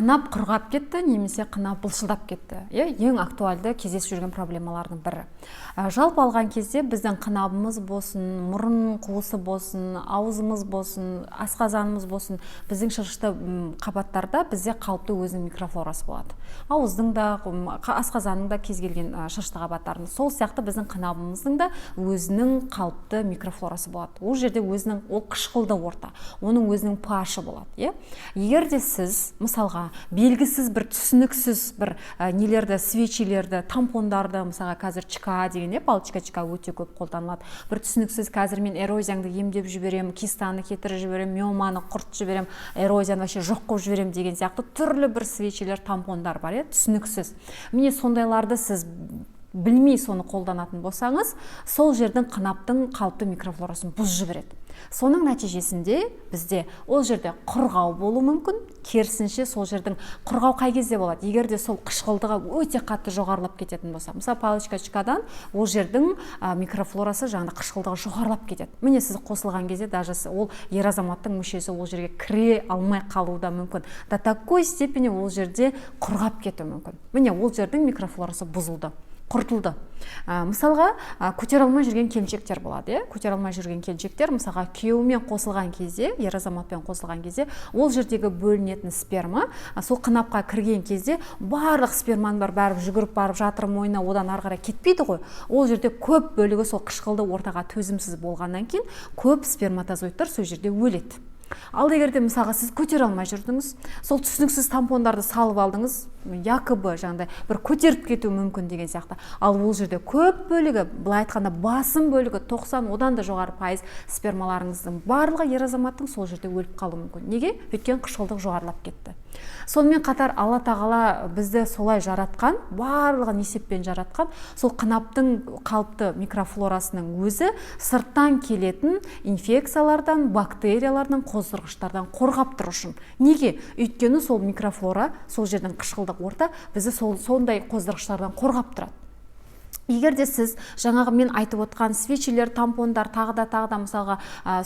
қынап құрғап кетті немесе қынап былшылдап кетті. Ең актуальды кездесіп жүрген проблемалардың бірі. Жалпы алған кезде біздің қынабымыз болсын, мұрын қуысы болсын, аузымыз болсын, асқазанымыз болсын, біздің шырышты қабаттарда бізде қалыпты өзінің микрофлорасы болады. Ауыздың да, асқазанның да кез келген шырышты қабаттардың. Сол сияқты біздің қынабымыздың да өзінің қалыпты микрофлорасы болады. Ол жерде өзінің, ол қышқылды орта, оның өзінің pH-ы болады. Егер де сіз мысалға белгісіз бір түсініксіз бір нелерді, свечилерді, тампондарды, мысалға қазір ЧК деген, палочка ЧК өте көп қолданылады. Бір түсініксіз қазір мен эрозияңды емдеп жіберем, кистаны кетіріп жіберем, миоманы құрт жіберем, эрозияны вообще жоқ қылып жіберем деген сияқты түрлі бір свечилер, тампондар бар, түсініксіз. Міне сондайларды сіз білмей соны қолданатын болсаңыз, сол жердің қынаптың қалыпты микрофлорасын бұзып жібереді. Соның нәтижесінде бізде ол жерде құрғау болуы мүмкін, керісінше сол жердің құрғау қай кезде болады? Егер де сол қышқылдығы өте қатты жоғарылап кететін болса, мысалы палочка ЧК-дан ол жердің микрофлорасы жаңағы қышқылдығы жоғарылап кетеді. Міне сіз қосылған кезде даже ол ер азаматтың мүшесі ол жерге кіре алмай қалуы да мүмкін. До такой степени ол жерде құрғап кетуі мүмкін. Міне ол жердің микрофлорасы бұзылды, құртылды. Мысалға көтере алмай жүрген келіншектер болады. Көтере алмай жүрген келіншектер мысалға күйеуімен қосылған кезде, ер азаматпен қосылған кезде, ол жердегі бөлінетін сперма сол қынапқа кірген кезде барлық сперманың бәрі жүгіріп барып жатыр мойнына, одан ары қарай кетпейді ғой. Ол жерде көп бөлігі сол қышқылды ортаға төзімсіз болғаннан кейін көп сперматозоидтар сол жерде өледі. Ал егер де мысалға сіз көтере алмай жүрдіңіз, сол түсініксіз тампондарды салып алдыңыз, якобы жаңағыдай бір көтеріп кетуі мүмкін деген сияқты. Ал ол жерде көп бөлігі, былай айтқанда басым бөлігі 90 одан да жоғары пайыз спермаларыңыздың барлығы ер азаматтың сол жерде өліп қалуы мүмкін. Неге? Өйткені қышқылдық жоғарылап кетті. Сонымен қатар Алла тағала бізді солай жаратқан, барлығын есеппен жаратқан, сол қынаптың қалыпты микрофлорасының өзі сырттан келетін инфекциялардан, бактериялардан, қоздырғыштардан қорғап тұру үшін. Неге? Өйткені сол микрофлора, сол жердің қышқылдық орта бізді сондай қоздырғыштардан қорғап тұрады. Егер де сіз жаңағы мен айтып отқан свечилер, тампондар, тағы да мысалға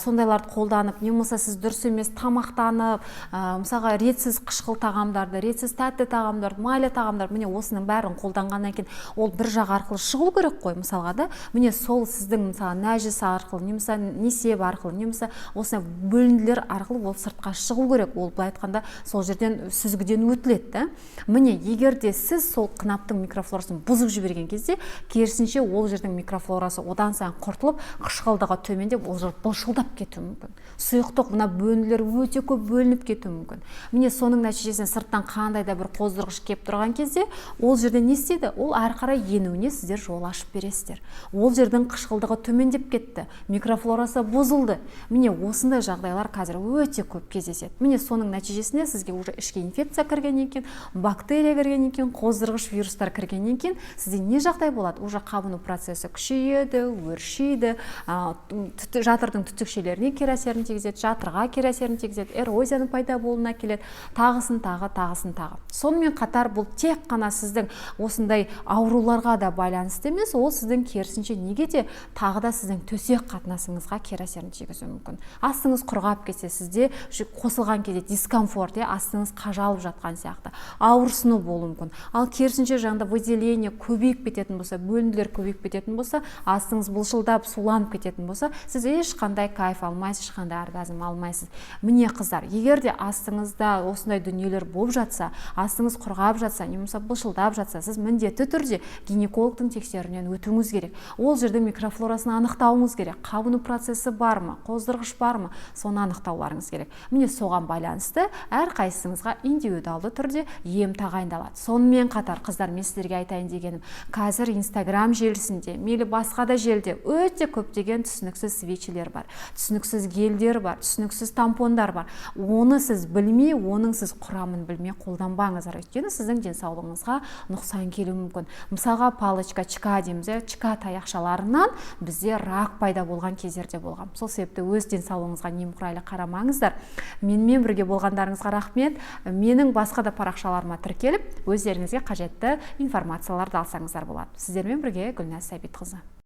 сондайларды қолданып, немесе сіз дұрыс емес тамақтанып, мысалға ретсіз қышқыл тағамдарды, ретсіз тәтті тағамдарды, майлы тағамдарды, міне осының бәрін қолданғаннан кейін ол бір жақ арқылы шығу керек қой, мысалға да. Міне сол сіздің мысалға нәжіс арқылы, немесе несеп арқылы, немесе осындай бөлінділер арқылы ол сыртқа шығу керек. Ол былай айтқанда сол жерден сүзгіден өтіледі. Міне егер де сіз сол қынаптың микрофлорасын бұзып жіберген кезде, керісінше ол жердің микрофлорасы одан сайын құртылып, қышқылдығы төмендеп, ол жер былшылдап кетуі мүмкін. Сұйықтық мына бөлінілер өте көп бөлініп кетуі мүмкін. Міне соның нәтижесінде сырттан қандай да бір қоздырғыш келіп тұрған кезде, ол жерде не істейді? Ол әрі қарай енуіне сіздер жол ашып бересіздер. Ол жердің қышқылдығы төмендеп кетті, микрофлорасы бұзылды. Міне осындай жағдайлар қазір өте көп кездеседі. Міне соның нәтижесінде сізге уже ішке инфекция кіргеннен кейін, бактерия кіргеннен кейін, қоздырғыш вирустар кіргеннен кейін сізде не жағдай болады? Уже қабыну процесі күшейеді, өршиді, жатырдың түтікшелеріне кері әсерін тигізеді, жатырға кері әсерін тигізеді, эрозияның пайда болуына келеді, тағысын тағы. Сонымен қатар бұл тек қана сіздің осындай ауруларға да байланысты емес, ол сіздің керісінше неге де тағы да сіздің төсек қатынасыңызға кері әсерін тигізуі мүмкін. Астыңыз құрғап кетсе, сізде қосылған кезде дискомфорт, астыңыз қажалып жатқан сияқты, ауырсыну болуы мүмкін. Ал керісінше жаңағыда выделение көбейіп кететін болса, бөлінділер көбейіп кететін болса, астыңыз бұлшылдап, суланып кететін болса, сіз ешқандай кайф алмайсыз, ешқандай оргазм алмайсыз. Міне қыздар, егер де астыңызда осындай дүниелер болып жатса, астыңыз құрғап жатса, немесе бұлшылдап жатса, сіз міндетті түрде гинекологтың тексеруінен өтуіңіз керек. Ол жердің микрофлорасын анықтауыңыз керек. Қабыну процесі бар ма, қоздырғыш бар ма, соны анықтауларыңыз керек. Міне соған байланысты әр қайсыңызға индивидуалды түрде ем тағайындалады. Сонымен қатар, қыздар, мен сіздерге айтайын дегенім, қазір Инстаграм желісінде, мейлі басқа да желіде өте көптеген түсініксіз свечилер бар, түсініксіз гельдер бар, түсініксіз тампондар бар. Оны сіз білмей, оның сіз құрамын білмей қолданбаңыздар. Өйткені сіздің денсаулығыңызға нұқсан келуі мүмкін. Мысалға палочка ЧК дейміз, ЧК таяқшаларынан бізде рак пайда болған кездерде болған. Сол себепті өз денсаулығыңызға немқұрайлы қарамаңыздар. Менімен бірге болғандарыңызға рахмет. Менің басқа да парақшаларыма тіркеліп, өздеріңізге қажетті информацияларды алсаңыздар болады. Сіздермен бірге Гүлназ Сәбитқызы.